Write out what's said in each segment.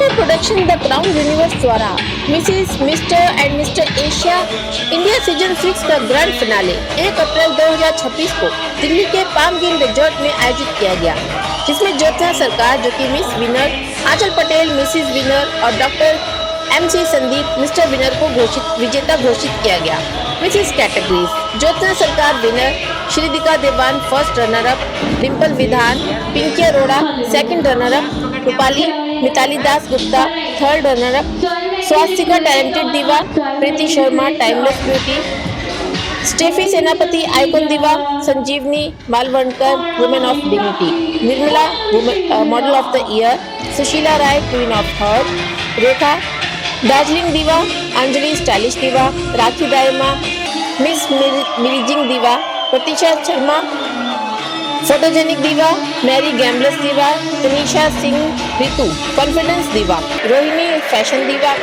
Under production the Crown Universe द्वारा Mrs Mr and Mr Asia India season 6 का grand finale 1 अप्रैल 2026 को दिल्ली के palm green resort में आयोजित किया गया, जिसमें ज्योत्सना सरकार जो कि मिस विनर, आंचल पटेल मिसेस विनर और doctor MC Sandeep mister winner को विजेता घोषित किया गया। मिसेस कैटेगरीज ज्योत्सना सरकार विनर, श्रीदिका देवान first runner up, Dimple Vidhan, Pinki Arora second runner up, Rupali Mitali Das Gupta third runner up, Swastika talented diva, Preeti Sharma timeless beauty, Steffi Senapati icon diva, Sanjeevani Malvankar women of dignity, Nirmala model of the year, Sushila Rai queen of heart, Rekha Darjeeling diva, Anjali stylish diva, Rakhi Dayma miss emerging diva, Pratiksha Sharma photogenic diva, Mary glamorous diva, Tanisha Singh Ritu confidence diva, Rohini fashion diva,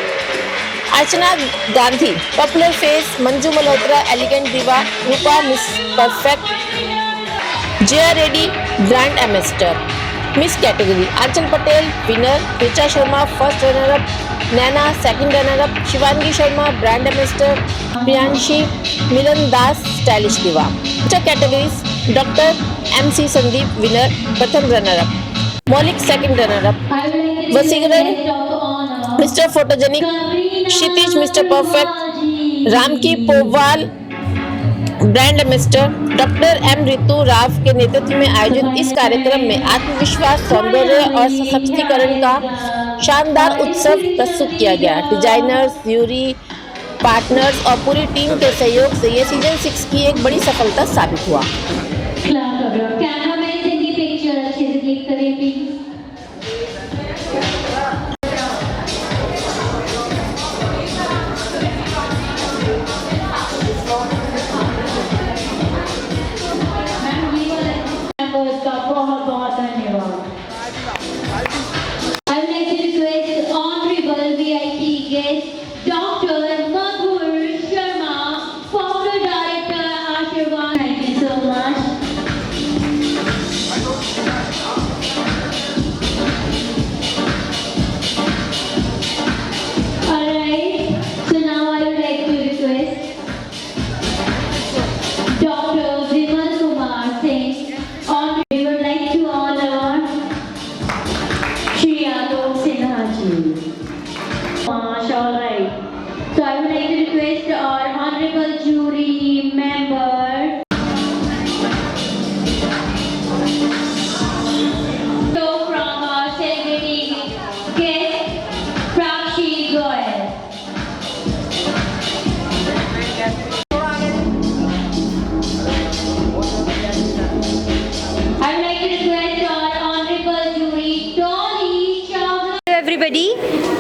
Archana Gandhi popular face, Manju Malhotra elegant diva, Rupa miss perfect, Jaya Reddy brand ambassador, miss category Aanchal Patel winner, Richa Sharma first runner up, Naina second runner up, Shivangi Sharma brand ambassador, Priyanshi Milan Das stylish diva. Mr categories doctor MC Sandeep winner प्रथम runner up, Maulik second runner up, Vasikaran Mr photogenic, Kshitij Mr perfect, Ramki Powal brand ambassador. Doctor M Ritu Rao के नेतृत्व में आयोजित इस कार्यक्रम में आत्मविश्वास, सौंदर्य और सशक्तिकरण का शानदार उत्सव प्रस्तुत किया गया। डिजाइनर्स, यूरी, पार्टनर्स और पूरी टीम के सहयोग से ये सीजन 6 की एक बड़ी सफलता साबित हुआ।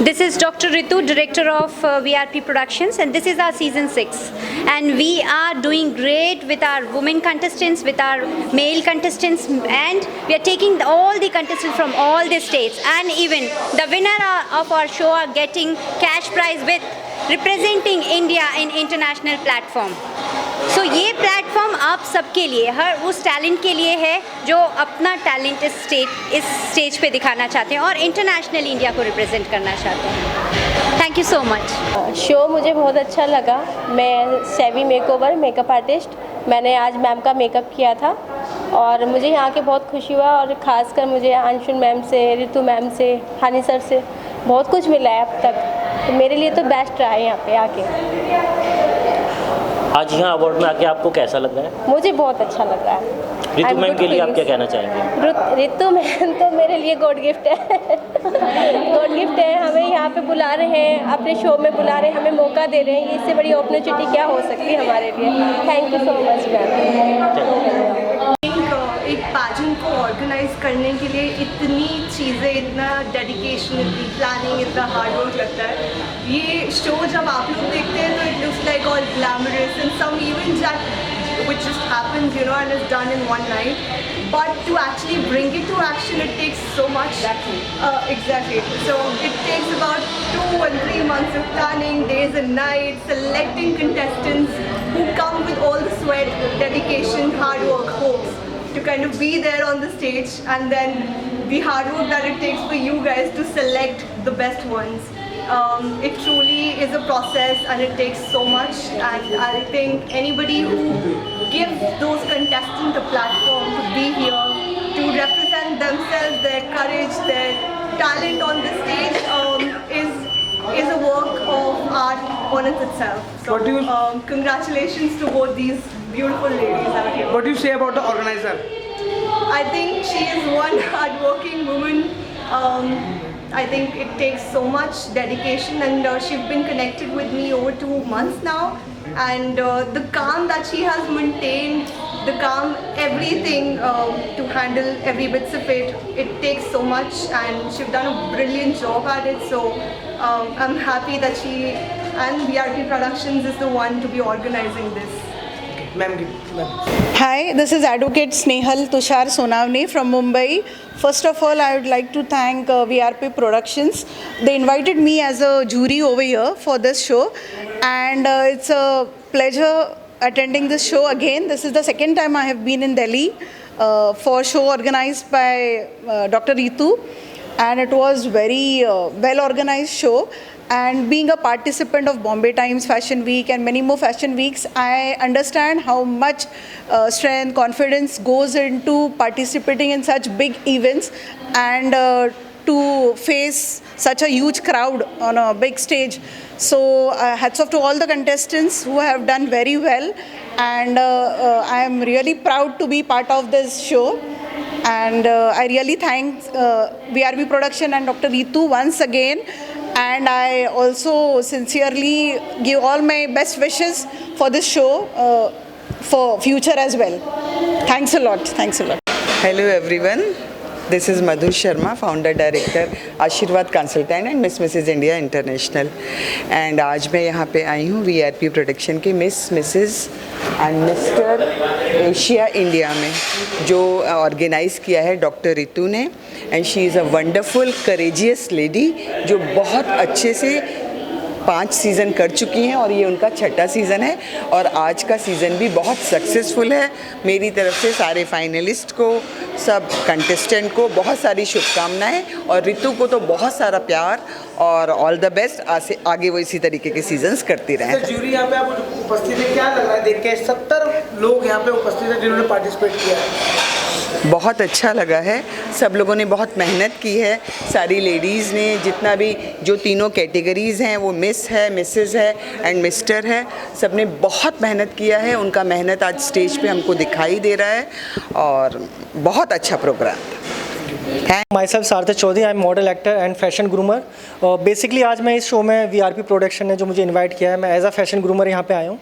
This is Dr. Ritu, Director of VRP Productions, and this is our season 6. And we are doing great with our women contestants, with our male contestants, and we are taking all the contestants from all the states. And even the winner of our show are getting cash prize with representing India in international platform. So ये platform आप सबके लिए, हर उस talent के लिए है जो अपना टैलेंट इस स्टेज पे दिखाना चाहते हैं और इंटरनेशनल इंडिया को रिप्रेजेंट करना चाहते हैं। Thank you so much. Show मुझे बहुत अच्छा लगा। मैं सेवी मेकओवर मेकअप आर्टिस्ट, मैंने आज मैम का मेकअप किया था और मुझे यहाँ के बहुत खुशी हुआ और ख़ासकर मुझे अंशुल मैम से, ऋतु मैम से, हानि सर से बहुत कुछ मिला है अब तक, तो मेरे लिए तो बेस्ट रहा है यहाँ पे आके। आज यहाँ अवार्ड में आके आपको कैसा लग रहा है? मुझे बहुत अच्छा लग रहा है। ऋतु मैम के लिए आप क्या कहना चाहेंगे? ऋतु मैम तो मेरे लिए गॉड गिफ्ट है। गॉड गिफ्ट है, हमें यहाँ पे बुला रहे हैं, अपने शो में बुला रहे हैं, हमें मौका दे रहे हैं, इससे बड़ी अपॉर्चुनिटी क्या हो सकती है हमारे लिए। Thank you so much ma'am. एक पैजेंट को ऑर्गेनाइज करने के लिए इतनी चीज़ें, इतना डेडिकेशन, इतनी प्लानिंग, इतना हार्ड वर्क लगता है। ये शो जब आप लोग देखते हैं तो it looks like all glamorous and some events that which just happens, you know, and is done in one night. But to actually bring it to action, it takes so much. Exactly. So it takes about 2 and 3 months of planning, days and nights, selecting contestants who come with all the sweat, dedication, hard work, hopes. to kind of be there on the stage, and then the hard work that it takes for you guys to select the best ones. It truly is a process and it takes so much, and I think anybody who gives those contestants a platform to be here, to represent themselves, their courage, their talent on the stage is a work of art on its itself. So What do you- congratulations to both these beautiful ladies out here. What do you say about the organizer? I think she is one hardworking woman. I think it takes so much dedication, and she's been connected with me over 2 months now. And the calm that she has maintained, the calm everything to handle every bits of it, it takes so much, and she's done a brilliant job at it. So I'm happy that she and VRP Productions is the one to be organizing this. Ma'am. Hi, this is Advocate Snehal Tushar Sonavne from Mumbai. First of all, I would like to thank VRP Productions. They invited me as a jury over here for this show, and it's a pleasure attending this show again. This is the second time I have been in Delhi for a show organized by Dr. Ritu, and it was very well organized show. And being a participant of Bombay Times Fashion Week and many more fashion weeks, I understand how much strength, confidence goes into participating in such big events, and to face such a huge crowd on a big stage. So hats off to all the contestants who have done very well, and I am really proud to be part of this show. And I really thank VRP Production and Dr. Ritu once again. And I also sincerely give all my best wishes for this show for future as well. Thanks a lot. Thanks a lot. Hello everyone. This is Madhu Sharma, founder director आशीर्वाद consultant and Mrs India international. And आज मैं यहाँ पे आई हूँ VRP production के Mrs and Mr Asia India में, जो organise किया है डॉक्टर रितु ने. And she is a wonderful courageous lady जो बहुत अच्छे से 5 सीज़न कर चुकी हैं, और ये उनका 6ठा सीज़न है. और आज का सीज़न भी बहुत सक्सेसफुल है. मेरी तरफ से सारे फाइनलिस्ट को, सब कंटेस्टेंट को बहुत सारी शुभकामनाएं, और रितु को तो बहुत सारा प्यार और ऑल द बेस्ट. आगे वो इसी तरीके के सीजन्स करती रहें. सर, ज्यूरी यहाँ पे आप उपस्थित है, क्या लग रहा है देख के? 70 लोग यहाँ पे उपस्थित हैं जिन्होंने पार्टिसिपेट किया है. बहुत अच्छा लगा है. सब लोगों ने बहुत मेहनत की है. सारी लेडीज़ ने, जितना भी जो तीनों कैटेगरीज़ हैं, वो मिस है, मिसेस है एंड मिस्टर है, सब ने बहुत मेहनत किया है. उनका मेहनत आज स्टेज पे हमको दिखाई दे रहा है, और बहुत अच्छा प्रोग्राम था. Myself Sarthak Chaudhary, I am model actor and fashion groomer. Basically आज मैं इस शो में VRP प्रोडक्शन ने जो मुझे इनवाइट किया है, मैं एज अ फैशन ग्रूमर यहाँ पे आया हूँ.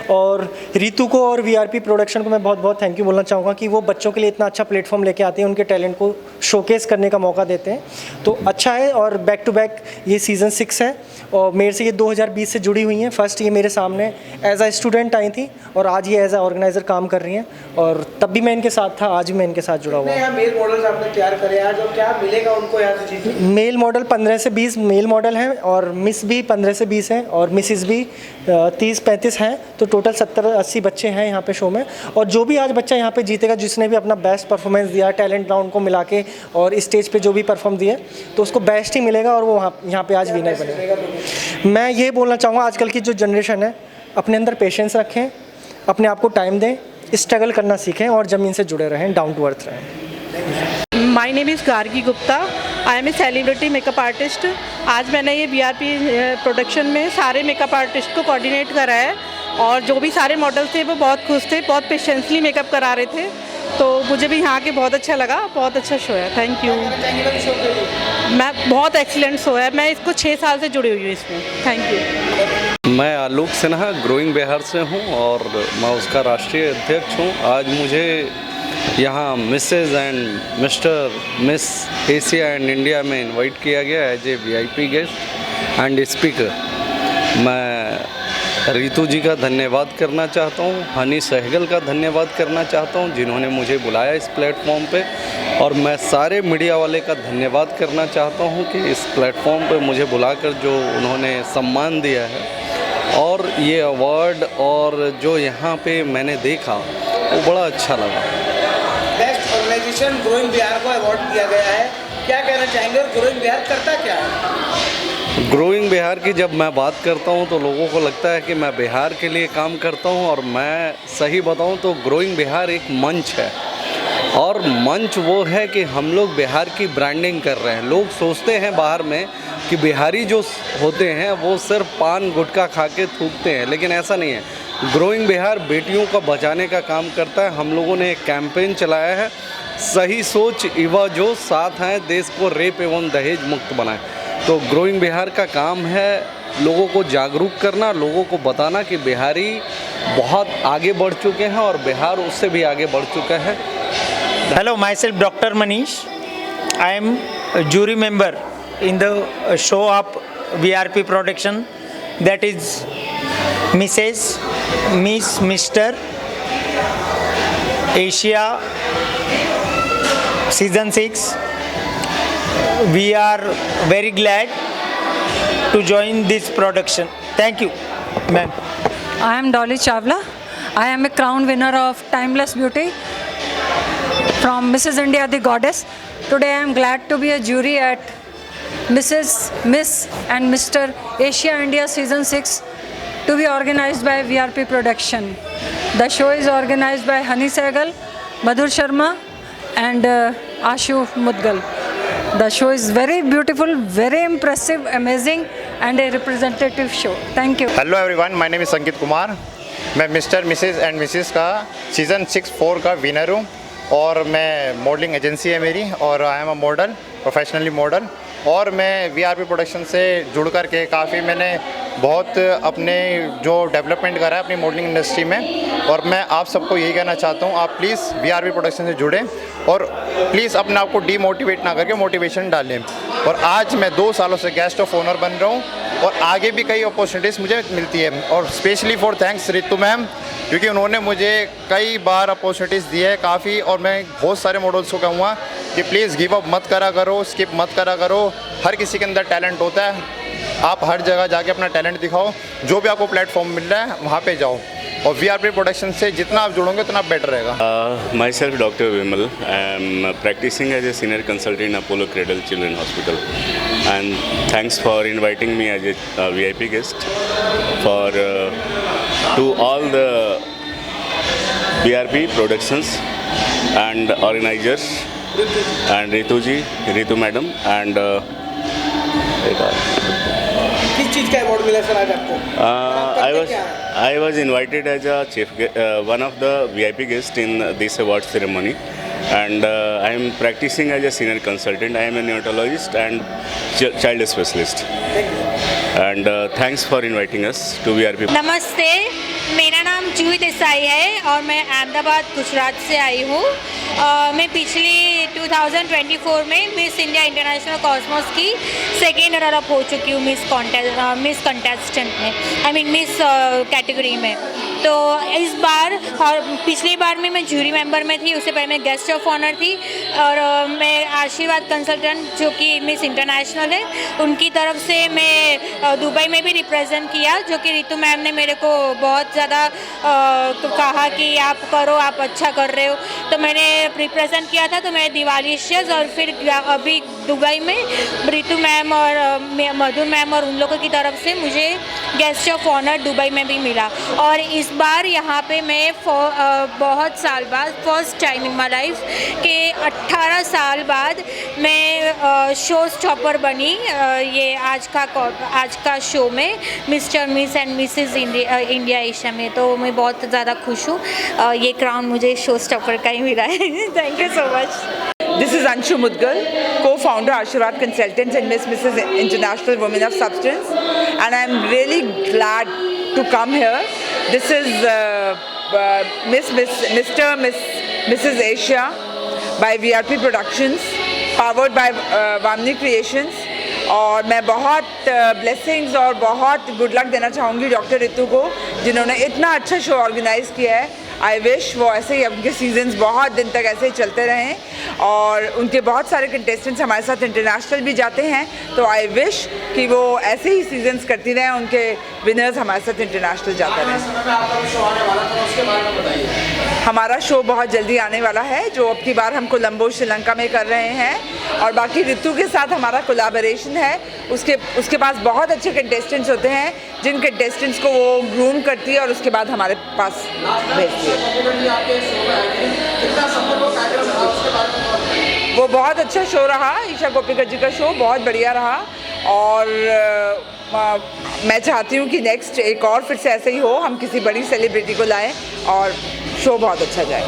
और रितु को और VRP प्रोडक्शन को मैं बहुत बहुत थैंक यू बोलना चाहूँगा कि वो बच्चों के लिए इतना अच्छा प्लेटफॉर्म लेके आते हैं, उनके टैलेंट को शोकेस करने का मौका देते हैं. तो अच्छा है. और बैक टू बैक ये सीज़न 6 है, और मेरे से ये 2020 से जुड़ी हुई हैं. फर्स्ट ये मेरे सामने एज अ स्टूडेंट आई थी, और आज ये एज अ ऑर्गेनाइज़र काम कर रही हैं. और तब भी मैं इनके साथ था, आज भी मैं इनके साथ जुड़ा हुआ हूँ. मेल मॉडल्स आपने तैयार करे आज, और क्या मिलेगा उनको यहाँ से जीतने? मेल मॉडल 15 से 20 मेल मॉडल हैं, और मिस भी 15 से 20 हैं, और मिसिस भी 30-35 हैं. तो टोटल 70-80 बच्चे हैं यहाँ पे शो में. और जो भी आज बच्चा यहाँ पे जीतेगा, जिसने भी अपना बेस्ट परफॉर्मेंस दिया, टैलेंट राउंड को मिला के और स्टेज पे जो भी परफॉर्म दिए, तो उसको बेस्ट ही मिलेगा, और वो यहाँ पे आज विनर बनेगा. मैं ये बोलना चाहूँगा, आजकल की जो जनरेशन है, अपने अंदर पेशेंस रखें, अपने आप को टाइम दें, स्ट्रगल करना सीखें, और ज़मीन से जुड़े रहें, डाउन टू अर्थ रहें. My name is Gargi Gupta. I am a celebrity makeup artist. आज मैंने ये VRP प्रोडक्शन में सारे मेकअप आर्टिस्ट को कोऑर्डिनेट करा है, और जो भी सारे मॉडल्स थे वो बहुत खुश थे, बहुत पेशेंसली मेकअप करा रहे थे. तो मुझे भी यहाँ के बहुत अच्छा लगा. बहुत अच्छा शो है. Thank you. मैं बहुत एक्सीलेंट शो है. मैं इसको 6 साल से जुड़ी हुई हूँ इसमें. Thank you. मैं आलोक सिन्हा ग्रोइंग बिहार से हूँ, और मैं उसका राष्ट्रीय अध्यक्ष हूँ. आज मुझे यहाँ Mrs and Mr Miss Asia and India में इनवाइट किया गया as a VIP guest and speaker. मैं रितु जी का धन्यवाद करना चाहता हूँ, हनी सहगल का धन्यवाद करना चाहता हूँ जिन्होंने मुझे बुलाया इस प्लेटफॉर्म पे, और मैं सारे मीडिया वाले का धन्यवाद करना चाहता हूँ कि इस प्लेटफॉर्म पे मुझे बुलाकर जो उन्होंने सम्मान दिया है, और ये अवार्ड और जो यहाँ पे मैंने देखा वो बड़ा अच्छा लगा. ऑर्गेनाइजेशन ग्रोइंग बिहार को अवार्ड दिया गया है, क्या कहना चाहेंगे और ग्रोइंग बिहार करता क्या है? ग्रोइंग बिहार की जब मैं बात करता हूं तो लोगों को लगता है कि मैं बिहार के लिए काम करता हूं, और मैं सही बताऊं तो ग्रोइंग बिहार एक मंच है, और मंच वो है कि हम लोग बिहार की ब्रांडिंग कर रहे हैं। लोग सोचते हैं बाहर में कि बिहारी जो होते हैं वो सिर्फ पान गुटखा खा के थूकते हैं, लेकिन ऐसा नहीं है। ग्रोइंग बिहार बेटियों का बचाने का काम करता है। हम लोगों ने एक कैंपेन चलाया है, सही सोच युवा जो साथ हैं, देश को रेप एवं दहेज मुक्त बनाएं। तो ग्रोइंग बिहार का काम है लोगों को जागरूक करना, लोगों को बताना कि बिहारी बहुत आगे बढ़ चुके हैं और बिहार उससे भी आगे बढ़ चुका है। Hello, myself Dr. Manish. I am a jury member in the show of VRP production, that is Mrs. Miss Mr. Asia season 6. We are very glad to join this production. Thank you, ma'am. I am Dolly Chawla. I am a crown winner of Timeless Beauty from Mrs. India the Goddess. Today I am glad to be a jury at Miss and Mr. Asia India season 6 to be organized by VRP production. The show is organized by Hani Sehgal, Madhur Sharma and Ashu Mudgal. The show is very beautiful, very impressive, amazing and a representative show. Thank you. Hello everyone, my name is Sanket Kumar. मैं mister Mrs and Mrs का season 6-4 का winner हूँ, और मैं modelling agency है मेरी, और I am a model, professionally model. और मैं वीआरपी प्रोडक्शन से जुड़ कर के काफ़ी मैंने बहुत अपने जो डेवलपमेंट करा है अपनी मॉडलिंग इंडस्ट्री में। और मैं आप सबको यही कहना चाहता हूँ, आप प्लीज़ वीआरपी प्रोडक्शन से जुड़ें और प्लीज़ अपने आप को डीमोटिवेट ना करके मोटिवेशन डालें। और आज मैं 2 सालों से गेस्ट ऑफ ऑनर बन रहा हूँ, और आगे भी कई अपॉर्चुनिटीज़ मुझे मिलती है। और specially for thanks Ritu ma'am, क्योंकि उन्होंने मुझे कई बार अपॉर्चुनिटीज़ दी है काफ़ी। और मैं बहुत सारे मॉडल्स को कहूँगा कि प्लीज़ गिव अप मत करा करो, स्किप मत करा करो। हर किसी के अंदर टैलेंट होता है, आप हर जगह जाके अपना टैलेंट दिखाओ, जो भी आपको प्लेटफॉर्म मिल रहा है वहाँ पे जाओ, और वीआरपी प्रोडक्शन से जितना आप जुड़ोगे उतना बेटर रहेगा। Myself doctor Vimal, I am practising as a senior consultant in Apollo Cradle Children Hospital, and thanks for inviting me as a VIP guest for to all the VRP productions and organizers and Ritu madam and किस चीज़ का award मिला sir आज आपको? I was invited as a one of the VIP guests in this award ceremony, and I am practicing as a senior consultant. I am a neonatologist and child specialist. And thanks for inviting us to VRP. नमस्ते, मेरा नाम जूही देसाई है और मैं अहमदाबाद गुजरात से आई हूँ। मैं पिछली 2024 में मिस इंडिया इंटरनेशनल कॉस्मोस की सेकेंड रनर अप हो चुकी हूँ मिस कंटेस्टेंट में, आई मीन मिस कैटेगरी में। तो इस बार और पिछली बार में मैं जूरी मेंबर में थी, उससे पहले मैं गेस्ट ऑफ ऑनर थी, और मैं आशीर्वाद कंसल्टेंट जो कि मिस इंटरनेशनल है उनकी तरफ से मैं दुबई में भी रिप्रेजेंट किया, जो कि रितु मैम ने मेरे को बहुत ज़्यादा कहा कि आप करो, आप अच्छा कर रहे हो, तो मैंने रिप्रेजेंट किया था। तो मैं दिवालीशियस और फिर अभी दुबई में रितु मैम और मधुर मैम और उन लोगों की तरफ से मुझे गेस्ट ऑफ ऑनर दुबई में भी मिला। और इस बार यहाँ पे मैं बहुत साल बाद first time in my life के 18 साल बाद मैं शो स्टॉपर बनी ये आज का शो में mister miss and Mrs India Asia में। तो मैं बहुत ज़्यादा खुश हूँ, ये क्राउन मुझे शो स्टॉपर का ही मिला है। Thank you so much. This is Anshu Mudgal, co-founder Ashirwad Consultants and Mrs. International Women of Substance, and I'm really glad to come here. This is Mrs. Asia by VRP Productions, powered by Vamni Creations. और मैं बहुत blessings और बहुत good luck देना चाहूँगी doctor Ritu को, जिन्होंने इतना अच्छा शो ऑर्गेनाइज़ किया है। आई विश वो ऐसे ही उनके सीजन्स बहुत दिन तक ऐसे ही चलते रहें, और उनके बहुत सारे कंटेस्टेंट्स हमारे साथ इंटरनेशनल भी जाते हैं, तो आई विश कि वो ऐसे ही सीजन्स करती रहें, उनके विनर्स हमारे साथ इंटरनेशनल जाते रहें। हमारा शो बहुत जल्दी आने वाला है, जो अब की बार हम कोलंबो श्रीलंका में कर रहे हैं, और बाकी ऋतु के साथ हमारा कोलैबोरेशन है। उसके पास बहुत अच्छे कंटेस्टेंट्स होते हैं, जिन कंटेस्टेंट्स को वो ग्रूम करती है और उसके बाद हमारे पास भेजती है। वो बहुत अच्छा शो रहा, ईशा कोप्पिकर जी का शो बहुत बढ़िया रहा, और मैं चाहती हूँ कि नेक्स्ट एक और फिर से ऐसे ही हो, हम किसी बड़ी सेलिब्रिटी को लाएं और शो बहुत अच्छा जाए।